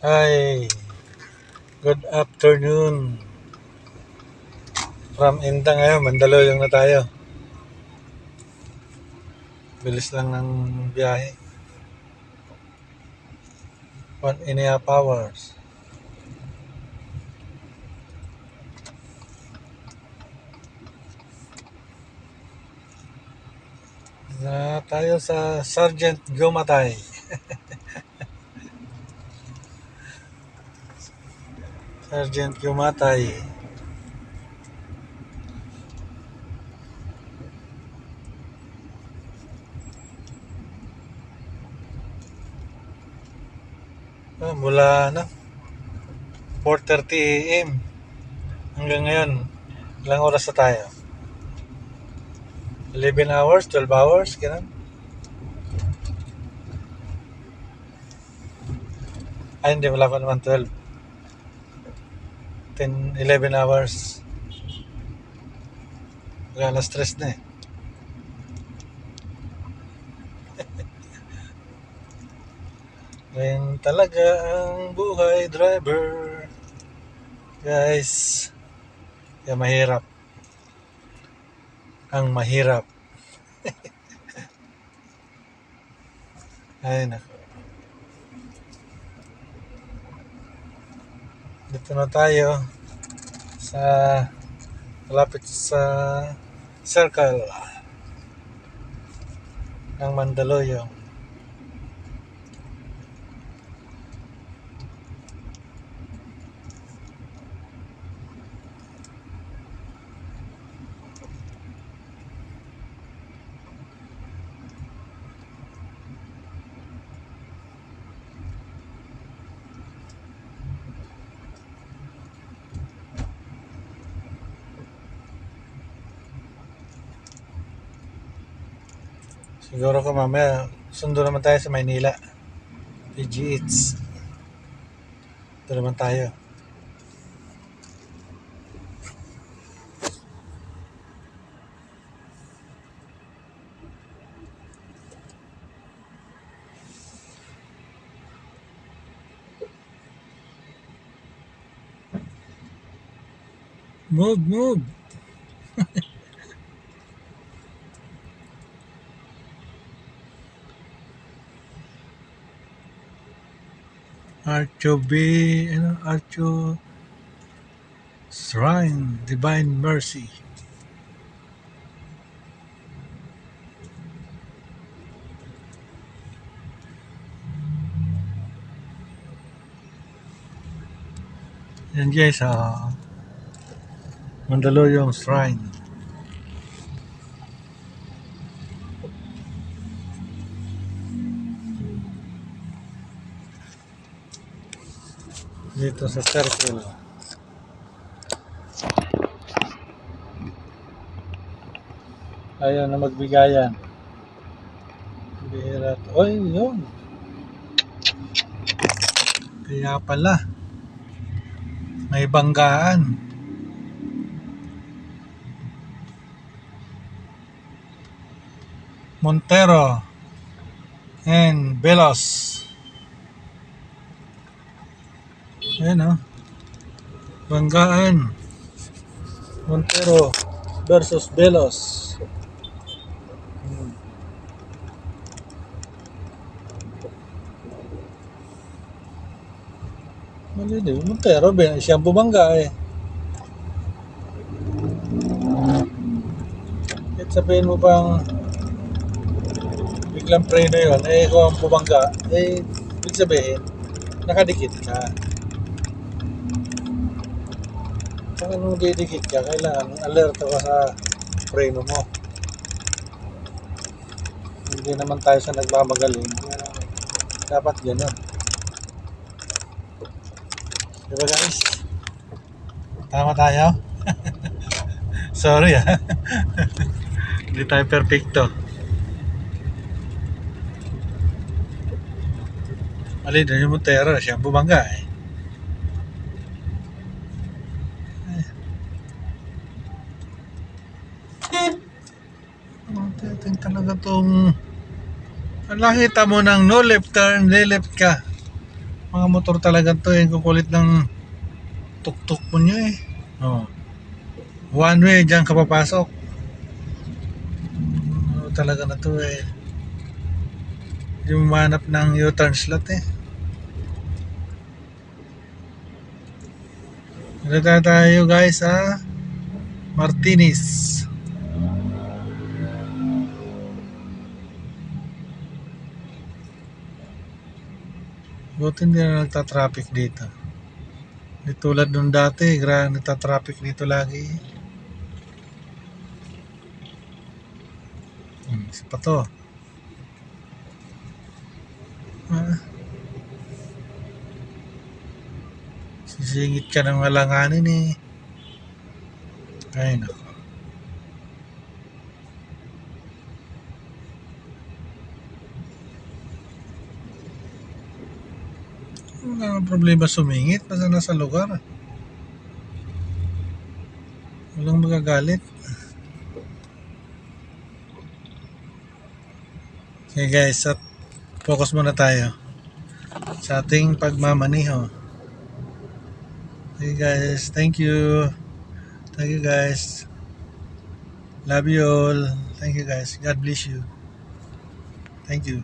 Hi, good afternoon. From Inda ngayon, Mandaluyong na tayo. Bilis lang ng biyahe. 1.5 hours. Na tayo sa Sergeant Gumatay. Sergeant Gumatay. Mula 4:30 AM hanggang ngayon. Ilang oras na tayo? 11 hours, 12 hours, ganun. Ay, hindi, wala pa naman 12. 10, 11 hours. Alas 3 na eh. Ngayon talaga ang buhay, driver. Guys, kaya mahirap. Ang mahirap. Ay, naku. Dito na tayo sa malapit sa circle ng Mandaluyong. Siguro ko mamaya sundo naman tayo sa Maynila. PG Eats. Ito naman tayo. Move. Archo B, Archo Shrine, Divine Mercy. Yan guys, Mandaluyong Shrine. Dito sa circle. Ayaw na magbigayan. Bihira. Oy, yun. Kaya pala. May banggaan. Montero and Velos. Ayan Banggaan. Montero versus Velos. Mali din. Montero, siyang bumangga eh. Kahit sabihin mo bang biglang preno yun, ikaw ang bumangga, ibig sabihin, nakadikit ka. Kung anong didikit ka, kailangan alerto ka sa preno mo. Hindi naman tayo sa nagmamagaling. Dapat gano'n. Diba guys? Tama tayo? Sorry Hindi tayo perfecto. Mali na yung Montero, siya bumangga eh. Tingnan talaga tong nakita mo ng no left turn, left ka. Mga motor talaga to eh. Kukulit ng tuk-tuk mo nyo eh. Oh. One way, dyan ka papasok. Talaga na to eh. Yung manap ng U-turn slot eh. Dito tayo guys sa Martinez. Buti hindi na nagta-traffic dito. Di tulad nung dati, nagta-traffic dito lagi. Isa pa to. Sisingit ka ng alanganin eh. Ay nako. Wala nang problema sumingit. Basta nasa lugar. Walang magagalit. Okay guys, focus muna tayo sa ating pagmamaniho. Okay guys, thank you. Thank you guys. Love you all. Thank you guys. God bless you. Thank you.